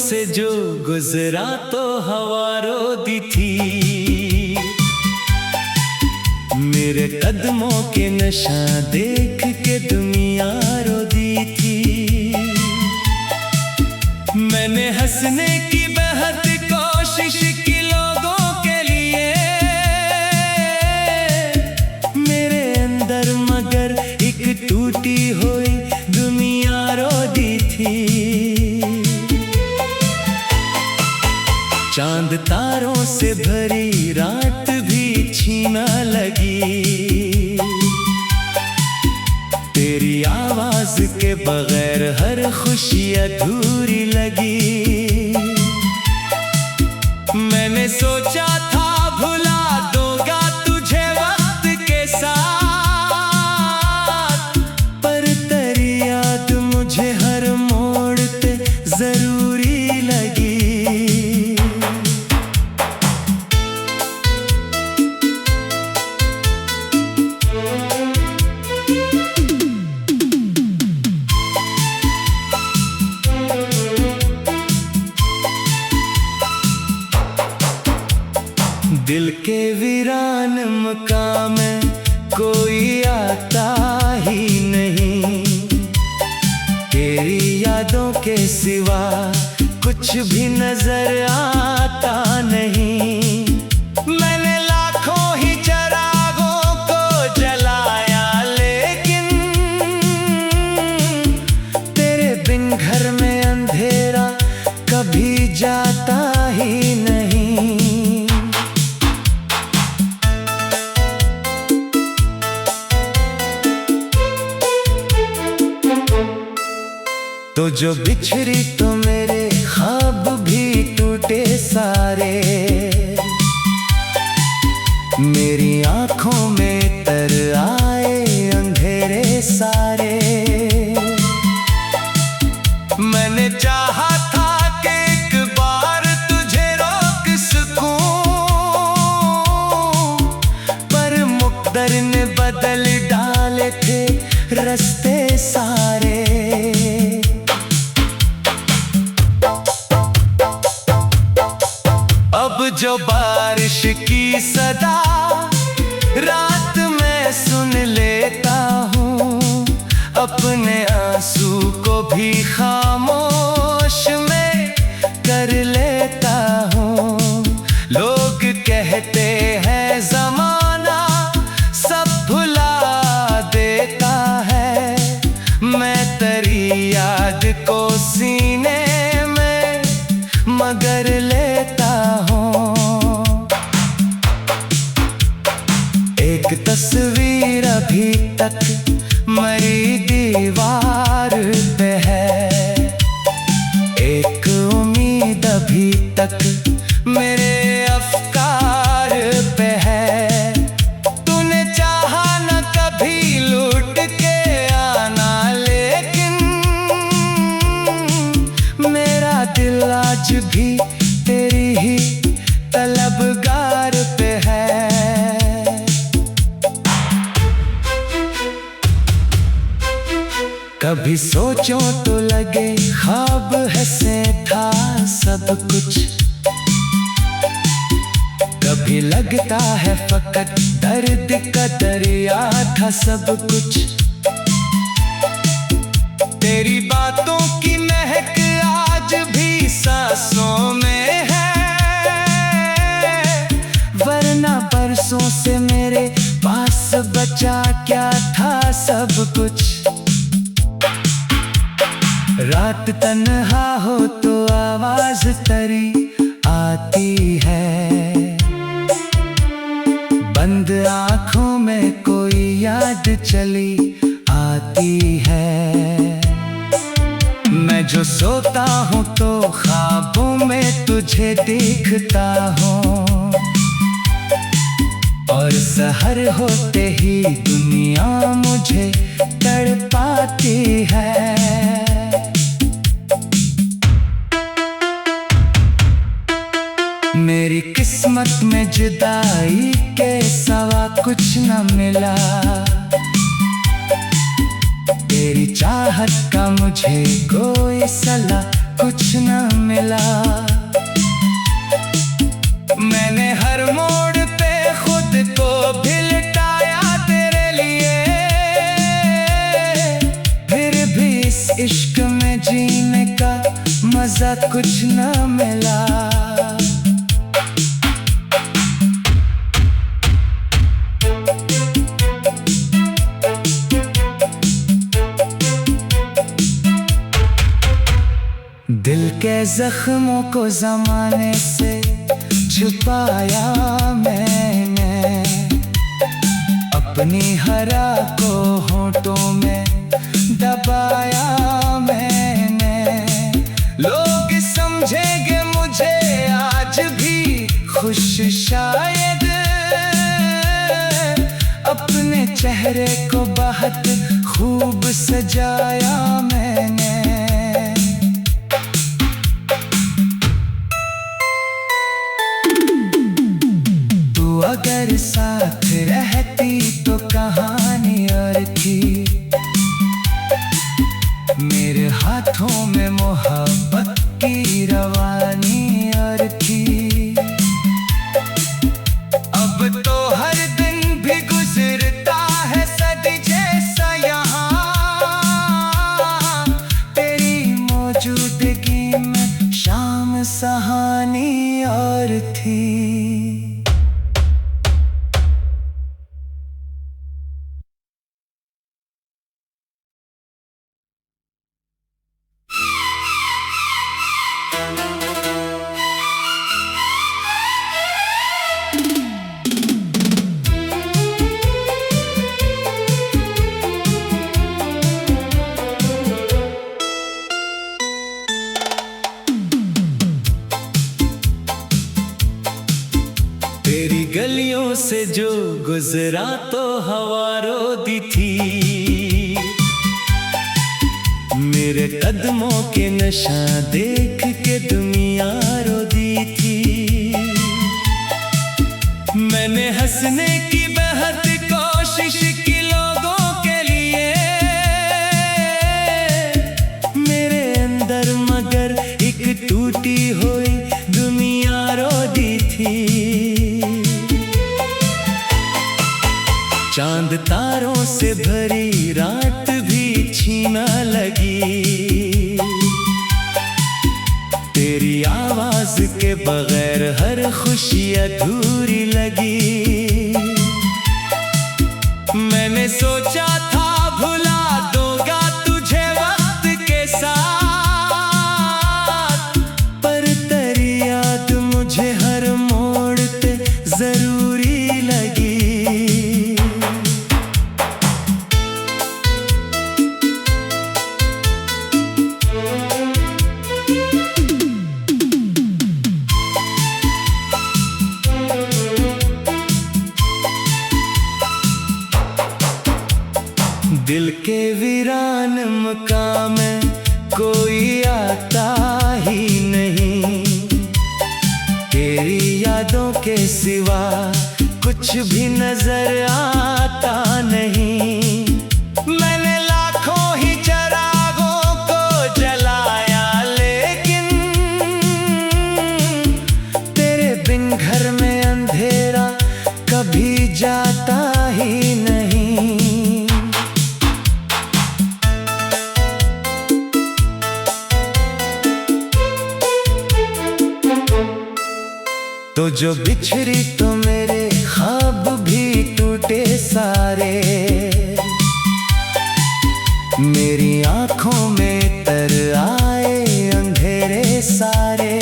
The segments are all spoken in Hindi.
से जो गुजरा तो हवा रो दी थी। मेरे कदमों के नशा देख के दुनिया रो दी थी। मैंने हंसने की बेहद कोशिश की लोगों के लिए, मेरे अंदर मगर एक टूटी हुई दुनिया रो दी थी। चांद तारों से भरी रात भी छीना लगी। तेरी आवाज के बगैर हर खुशी अधूरी लगी। मैंने सोचा था भुला दूंगा तुझे वक्त के साथ, पर तेरी याद मुझे हर मोड़ पे जरूरी लगी। दिल के वीरान मकाम में कोई आता ही नहीं। तेरी यादों के सिवा कुछ भी नजर आता नहीं। मैंने लाखों ही चिरागों को जलाया, लेकिन तेरे बिन घर में अंधेरा कभी जाता ही नहीं। तो जो बिछड़ी तो मेरे ख्वाब भी टूटे सारे। मेरी आंखों में तर आए अंधेरे सारे। मैंने चाहा था कि एक बार तुझे रोक सकूं, पर मुक़द्दर ने बदल डाले थे रास्ते सारे। अब जो बारिश की सदा रात में सुन लेता हूँ, अपने आंसू को भी खामोश में कर लेता हूँ। लोग कहते हैं ज़माना सब भुला देता है, मैं तेरी याद को सीने में मगर लेता हूँ। एक तस्वीर अभी तक मरी दीवार पे है, एक उम्मीद अभी तक मेरे अफ़कार पे है। तूने चाहा न कभी लूट के आना, लेकिन मेरा दिल आज भी तेरी ही तलबगार पे है। कभी सोचो तो लगे ख्वाब है से था सब कुछ, कभी लगता है फकत दर्द का दरिया था सब कुछ। तेरी बातों की महक आज भी सांसों में है, वरना बरसों से मेरे पास बचा क्या था सब कुछ। रात तन्हा हो तो आवाज तेरी आती है, बंद आँखों में कोई याद चली आती है। मैं जो सोता हूँ तो ख्वाबों में तुझे देखता हूँ, और सहर होते ही दुनिया मुझे तड़पाती है। मेरी किस्मत में जुदाई के सवा कुछ न मिला, तेरी चाहत का मुझे कोई सला कुछ न मिला। मैंने हर मोड़ पे खुद को भी लुटाया तेरे लिए, फिर भी इस इश्क में जीने का मजा कुछ न मिला। दिल के जख्मों को जमाने से छुपाया मैंने, अपनी हरा को होठों में दबाया मैंने। लोग समझेंगे मुझे आज भी खुश शायद, अपने चेहरे को बहुत खूब सजाया मैंने। अगर साथ रहती तो कहानी और थी, मेरे हाथों में मोहब्बत की रवानी और थी। अब तो हर दिन भी गुजरता है सदी जैसा यहाँ, तेरी मौजूदगी में शाम सहानी और थी। तेरी गलियों से जो गुजरा तो हवा रो दी थी, मेरे कदमों के नशा देख के दुनिया रो दी थी। मैंने हंसने की बेहद कोशिश की लोगों के लिए, मेरे अंदर मगर एक टूटी हुई दुनिया रो दी थी। चांद तारों से भरी रात भी छीना लगी, तेरी आवाज के बगैर हर खुशी अधूरी लगी। मैंने सोचा था भुला दूंगा तुझे वक्त के साथ, पर तेरी याद मुझे हर मोड़ पे जरूरी लगी। दिल के वीरान मकाम में कोई आता ही नहीं, तेरी यादों के सिवा कुछ भी नजर आता नहीं। मैंने लाखों ही चिरागों को जलाया, लेकिन तेरे बिन घर में अंधेरा कभी जाता ही नहीं। तो जो बिछड़ी तो मेरे ख्वाब भी टूटे सारे, मेरी आंखों में तर आए अंधेरे सारे।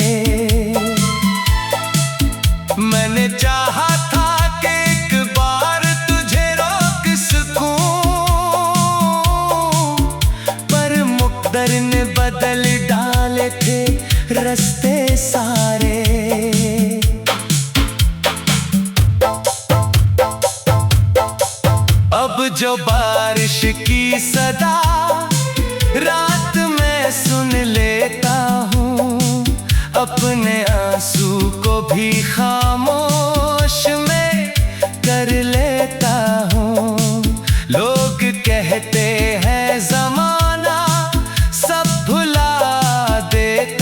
मैंने चाहा था कि एक बार तुझे रोक सकूं, पर मुक़द्दर ने बदल डाले थे रास्ते सारे। अब जो बारिश की सदा रात में सुन लेता हूँ, अपने आंसू को भी खामोश में कर लेता हूँ। लोग कहते हैं ज़माना सब भुला देता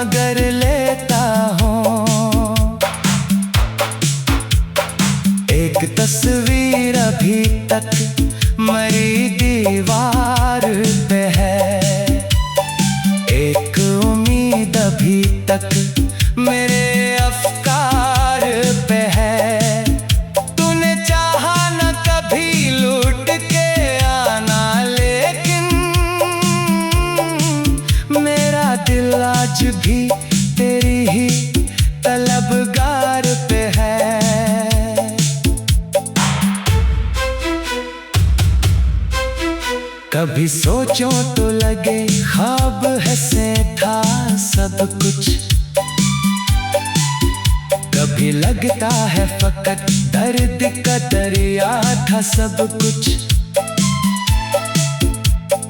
मगर लेता हूँ। एक तस्वीर अभी तक मेरी दीवार पे है, एक उम्मीद अभी तक मेरे अफकार पे है। तूने चाहा न कभी लूट के आना, लेकिन मेरा दिल आज भी तेरी ही तलबगार पे है। कभी सोचो तो लगे ख्वाब है से था सब कुछ, कभी लगता है फकत दर्द का दरिया था सब कुछ।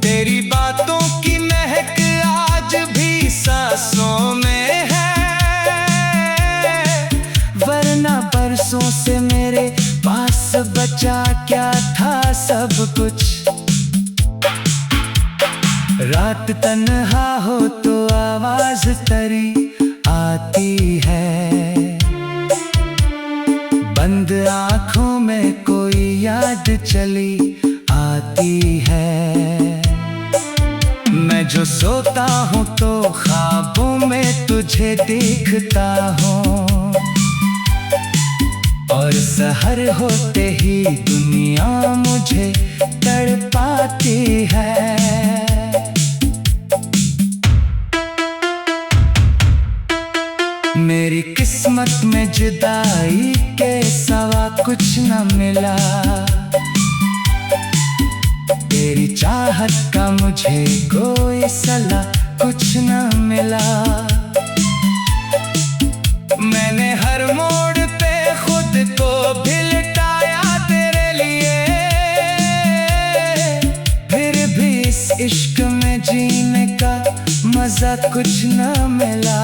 तेरी बातों की महक आज भी सांसों में है, वरना बरसों से मेरे पास बचा क्या था सब कुछ। रात तन्हा हो तो आवाज तेरी आती है, बंद आँखों में कोई याद चली आती है। मैं जो सोता हूँ तो ख्वाबों में तुझे देखता हूँ, और सहर होते ही दुनिया मुझे तड़पाती है। मेरी किस्मत में जुदाई के सिवा कुछ न मिला, तेरी चाहत का मुझे कोई सला कुछ न मिला। मैंने हर मोड़ पे खुद को भी लुटाया तेरे लिए, फिर भी इस इश्क में जीने का मजा कुछ न मिला।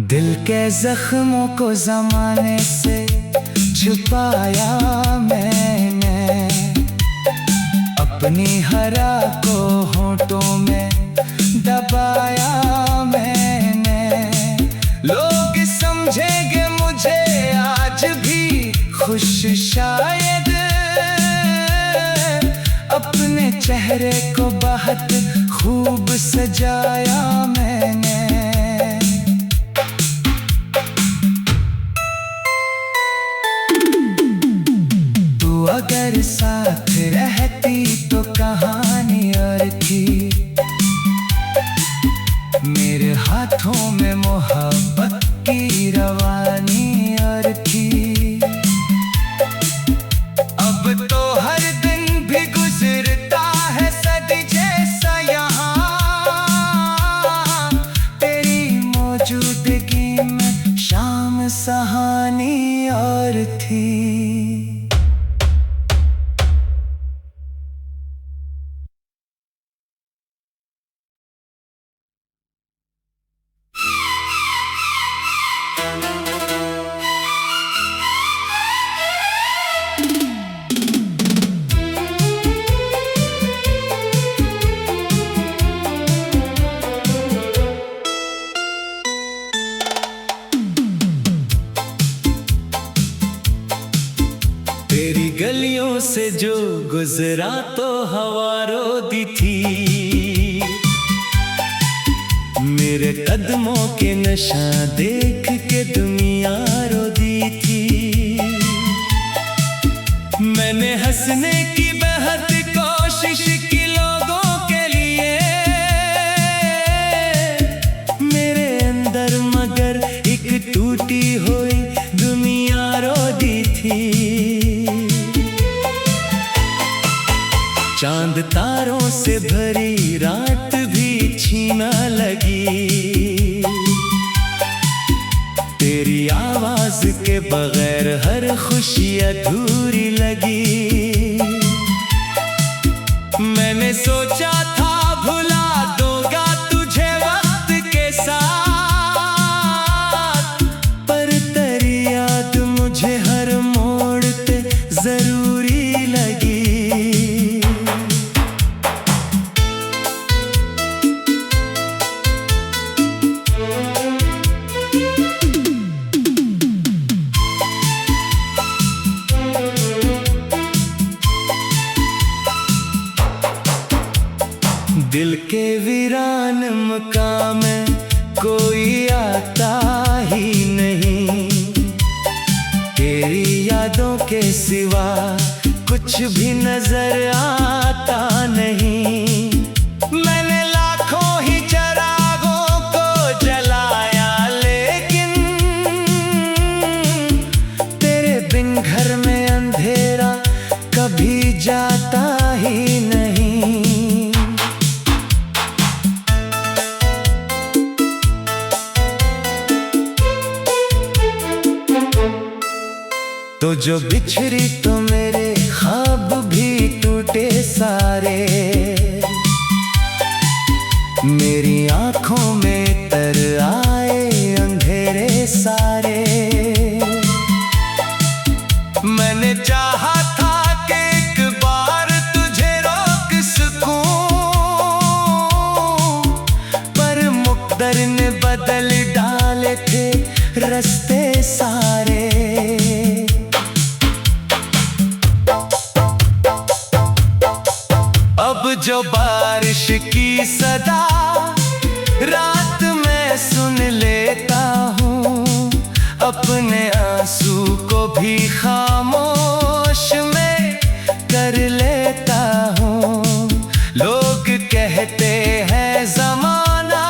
दिल के जख्मों को ज़माने से छुपाया मैंने, अपनी हरा को होठों में दबाया मैंने। लोग समझेंगे मुझे आज भी खुश शायद, अपने चेहरे को बहुत खूब सजाया मैंने। अगर साथ रहती तो कहानी और थी, मेरे हाथों में मोहब्बत की रवानी और थी। अब तो हर दिन भी गुजरता है सदी जैसा यहाँ, तेरी मौजूदगी में शाम सहानी और थी। तेरी गलियों से जो गुजरा तो हवा रो दी थी, मेरे कदमों के नशा देख के दुनिया रो दी थी। मैंने हंसने की बेहद कोशिश की लोगों के लिए, मेरे अंदर मगर एक टूटी हुई दुनिया रो दी थी। चांद तारों से भरी रात भी छीना लगी, तेरी आवाज के बगैर हर खुशी अधूरी लगी। मैंने सोचा था भुला दूंगा तुझे वक्त के साथ, पर तेरी यादों के सिवा कुछ भी नजर आता नहीं। मैंने लाखों ही चिरागों को जलाया, लेकिन तेरे बिन घर में अंधेरा कभी जाता ही नहीं। तो जो बिछड़ी तो मेरे ख्वाब भी टूटे सारे, मेरी आंखों में तर आए अंधेरे सारे। मैंने चाहा था कि एक बार तुझे रोक सकूं, पर मुक़द्दर ने बदल डाले थे रास्ते सारे। अब जो बारिश की सदा रात में सुन लेता हूँ, अपने आंसू को भी खामोश में कर लेता हूँ। लोग कहते हैं ज़माना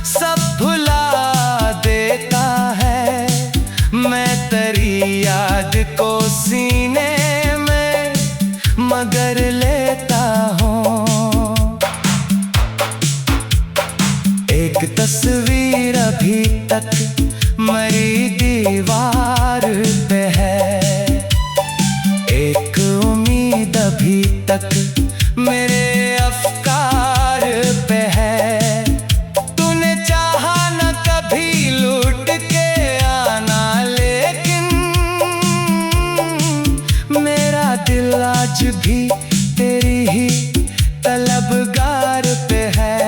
सब भुला देता है, मैं तेरी याद को सीने में मगर लेता हूँ। एक तस्वीर अभी तक मरी दीवार पे है, एक उम्मीद अभी तक मेरे अफ़कार पे है। तूने चाहा न कभी लूट के आना, लेकिन मेरा दिल आज भी तेरी ही तलबगार पे है।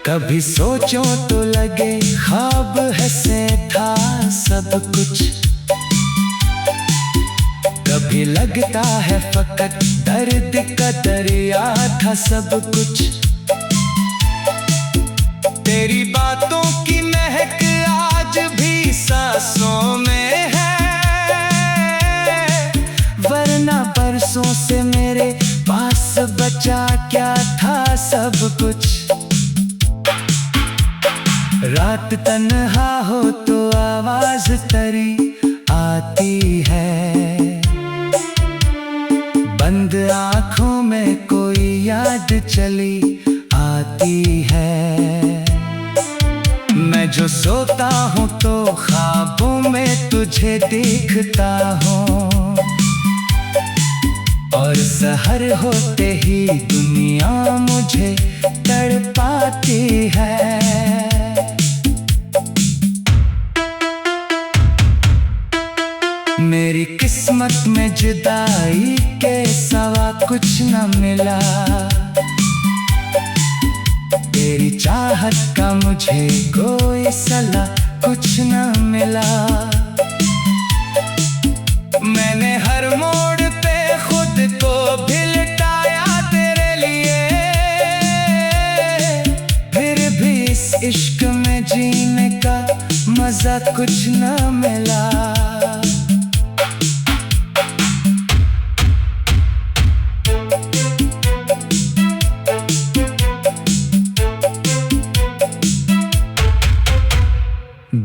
कभी सोचो तो लगे ख्वाब है से था सब कुछ, कभी लगता है फकत दर्द का दरिया था सब कुछ। तेरी बातों की महक आज भी सांसों में है, वरना बरसों से मेरे पास बचा क्या था सब कुछ। रात तन्हा हो तो आवाज तेरी आती है, बंद आँखों में कोई याद चली आती है। मैं जो सोता हूँ तो ख्वाबों में तुझे देखता हूँ, और सहर होते ही दुनिया मुझे तड़पाती है। मेरी किस्मत में जुदाई के सिवा कुछ न मिला, तेरी चाहत का मुझे कोई सला कुछ न मिला। मैंने हर मोड़ पे खुद को भी लुटाया तेरे लिए, फिर भी इस इश्क में जीने का मजा कुछ न मिला।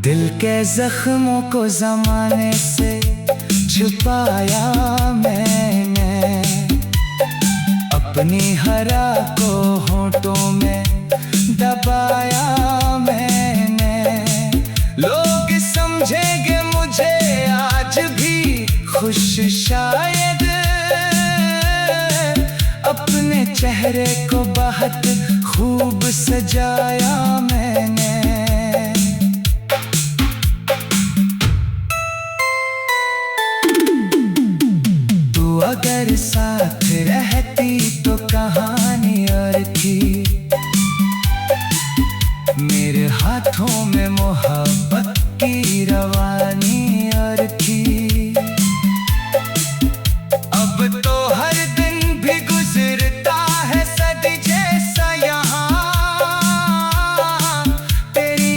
दिल के जख्मों को ज़माने से छुपाया मैंने, अपनी हरा को होठों में दबाया मैंने। लोग समझेंगे मुझे आज भी खुश शायद, अपने चेहरे को बहुत खूब सजाया मैंने। अगर साथ रहती तो कहानी और थी, मेरे हाथों में मोहब्बत की रवानी और थी। अब तो हर दिन भी गुजरता है सदी जैसा यहाँ, तेरी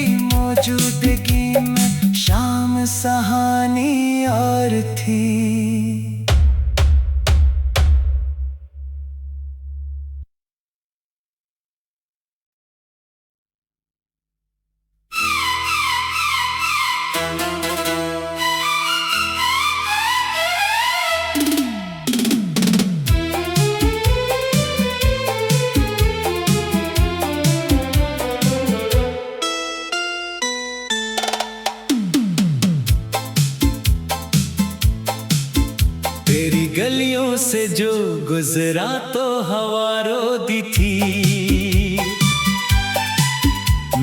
थी। तेरी गलियों से जो गुजरा तो हवा रो दी थी।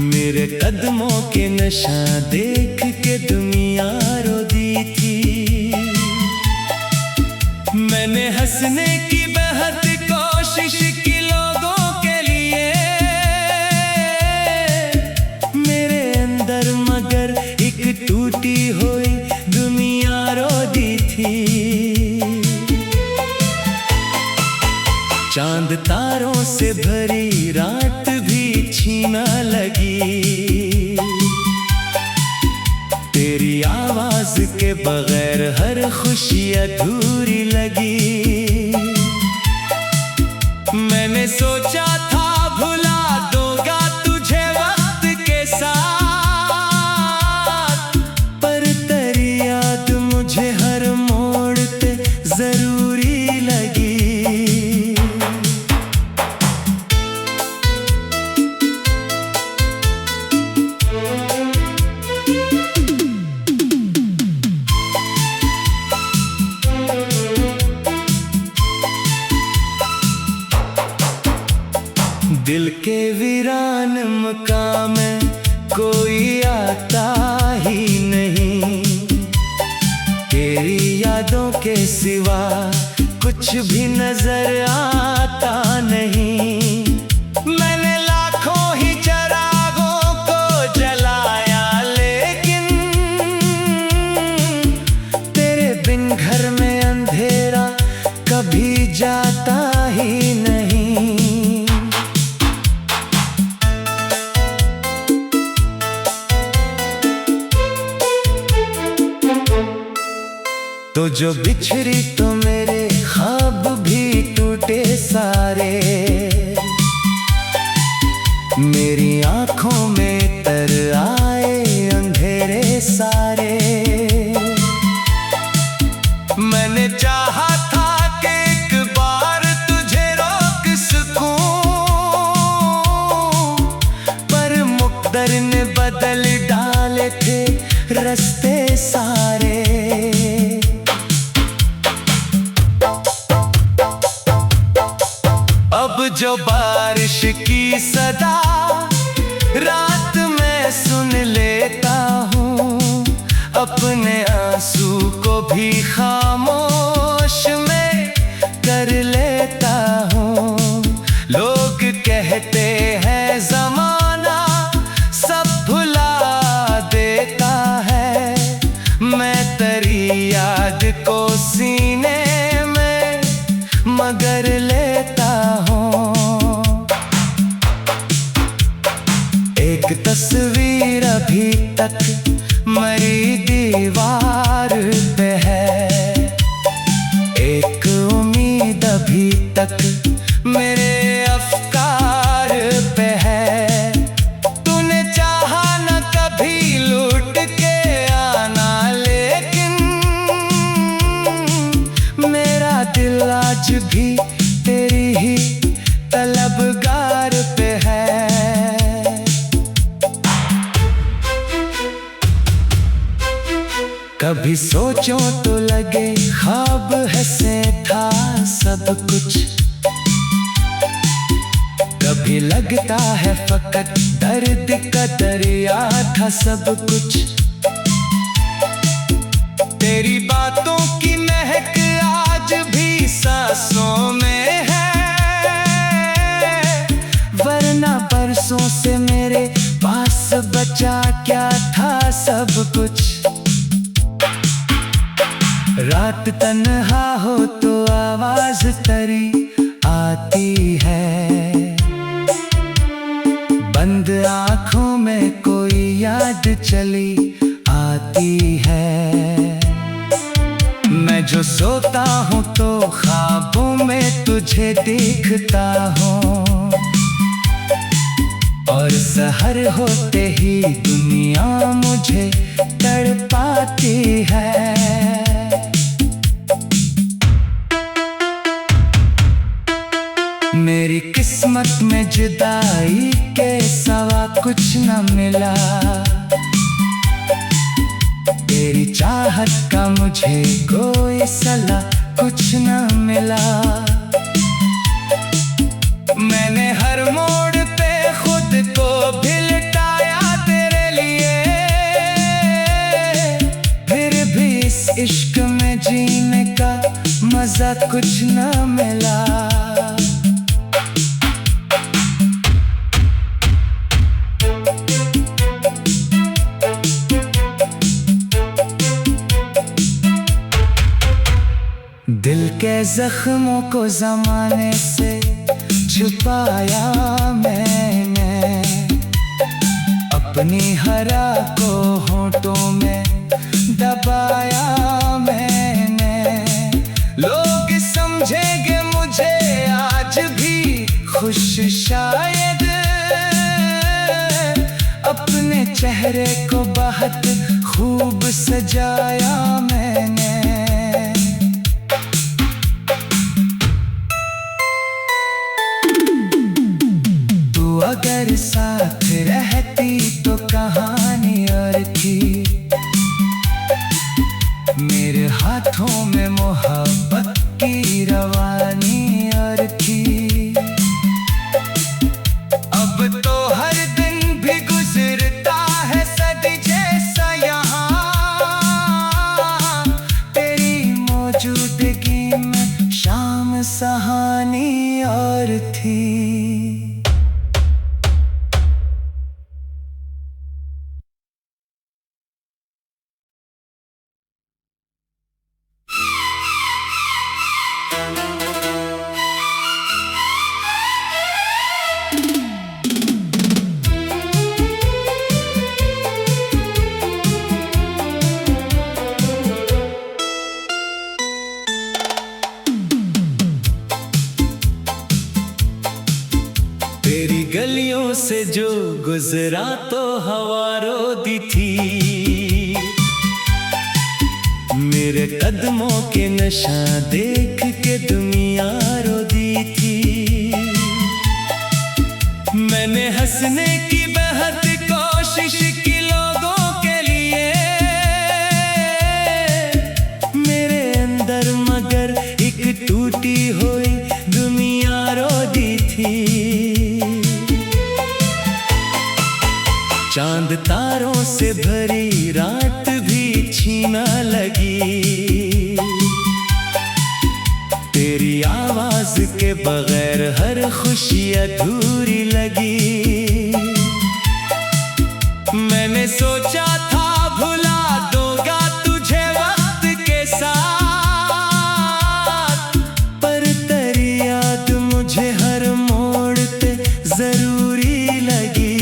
मेरे कदमों के नशा देख के दुनिया रो दी थी। मैंने हंसने की बेहद कोशिश की लोगों के लिए, मेरे अंदर मगर एक टूटी हुई दुनिया रो दी थी। चांद तारों से भरी रात भी छीना लगी। तेरी आवाज के बगैर हर खुशी अधूरी लगी। मैंने सोचा था भुला दूंगा तुझे वक्त के साथ, पर तेरी याद मुझे हर मोड़ पे जरूरी लगी। दिल के वीरान मकाम में कोई आता ही नहीं। तेरी यादों के सिवा कुछ भी नजर आता नहीं। मैंने लाखों ही चिरागों को जलाया, लेकिन तेरे बिन घर में अंधेरा कभी जाता ही नहीं। तो जो बिछड़ी तो मेरे ख्वाब भी टूटे सारे। मेरी आंखों में तर आए अंधेरे सारे। मैंने चाहा था कि एक बार तुझे रोक सकूं, पर मुक़द्दर ने बदल डाले थे रास्ते सारे। अब जो बारिश की सदा रात में सुन लेता हूँ, अपने आंसू को भी खामोश में कर लेता हूँ। लोग कहते हैं ज़माना सब भुला देता है, मैं तेरी याद को सीने में मगर लेता हूँ। एक तस्वीर अभी तक मरी दीवार पे है, एक उम्मीद अभी तक मेरे अफ़कार पे है। तूने चाहा न कभी लूट के आना, लेकिन मेरा दिल आज भी तेरी ही तलबगार पे है। कभी सोचो तो लगे ख्वाब है से था सब कुछ, कभी लगता है फकत दर्द का दरिया था सब कुछ। तेरी बातों की महक आज भी सांसों में है, वरना बरसों से मेरे पास बचा क्या था सब कुछ। रात तन्हा हो तो आवाज तेरी आती है, बंद आँखों में कोई याद चली आती है। मैं जो सोता हूँ तो ख्वाबों में तुझे देखता हूँ, और सहर होते ही दुनिया मुझे तड़पाती है। मेरी किस्मत में जुदाई के सिवा कुछ न मिला, तेरी चाहत का मुझे कोई सला कुछ न मिला। मैंने हर मोड़ पे खुद को भी लुटाया तेरे लिए, फिर भी इस इश्क में जीने का मजा कुछ न मिला। दिल के जख्मों को जमाने से छुपाया मैंने, अपनी हरा को होठों में दबाया मैंने। लोग समझेंगे मुझे आज भी खुश शायद, अपने चेहरे को बहुत खूब सजाया मैंने। अगर साथ रहती तो कहानी और थी, मेरे हाथों में मोहब्बत की रवानी और थी। अब तो हर दिन भी गुजरता है सदी जैसा यहाँ, तेरी मौजूदगी में शाम सहानी और थी। तेरी गलियों से जो गुजरा तो हवा रो दी थी, मेरे कदमों के नशा देख के दुनिया रो दी थी। मैंने हंसने की बेहद कोशिश की लोगों के लिए, मेरे अंदर मगर एक टूटी हुई दुनिया रो दी थी। चांद तारों से भरी रात भी छीना लगी, तेरी आवाज के बगैर हर खुशी अधूरी लगी। मैंने सोचा था भुला दूंगा तुझे वक्त के साथ, पर तेरी याद मुझे हर मोड़ पे जरूरी लगी।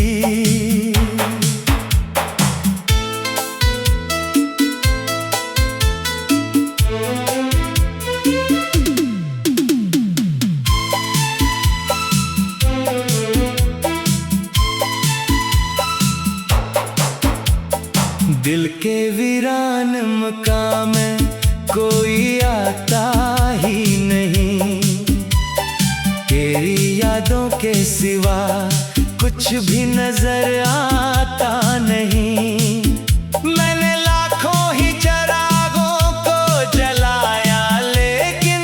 दिल के वीरान मकाम में कोई आता ही नहीं, तेरी यादों के सिवा कुछ भी नजर आता नहीं। मैंने लाखों ही चिरागों को जलाया, लेकिन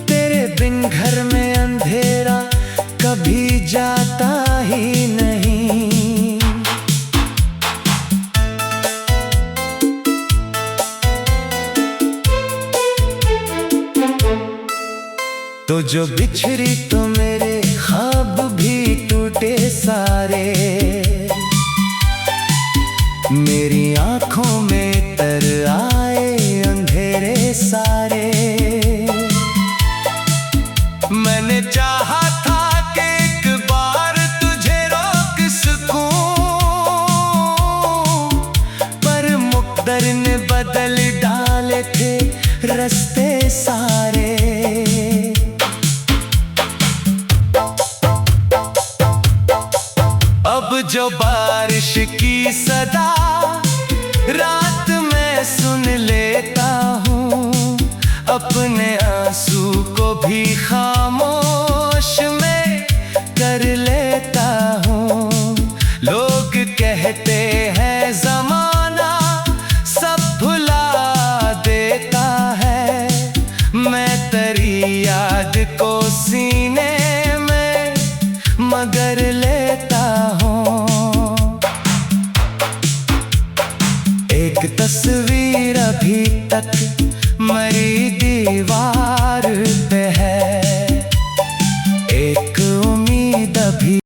तेरे बिन घर में अंधेरा कभी जाता ही नहीं। तो जो बिछड़ी तो मेरे ख्वाब भी टूटे सारे, मेरी आंखों में तर आए अंधेरे सारे। मैंने चाहा था कि एक बार तुझे रोक सकूं, पर मुक़द्दर ने बदल जो बारिश की सदा रात में सुन लेता हूँ, अपने आंसू को भी खामोश में कर लेता हूँ। लोग कहते हैं ज़माना सब भुला देता है, मैं तेरी याद को सीने में मगर लेता हूँ। एक तस्वीर अभी तक मेरी दीवार पे है,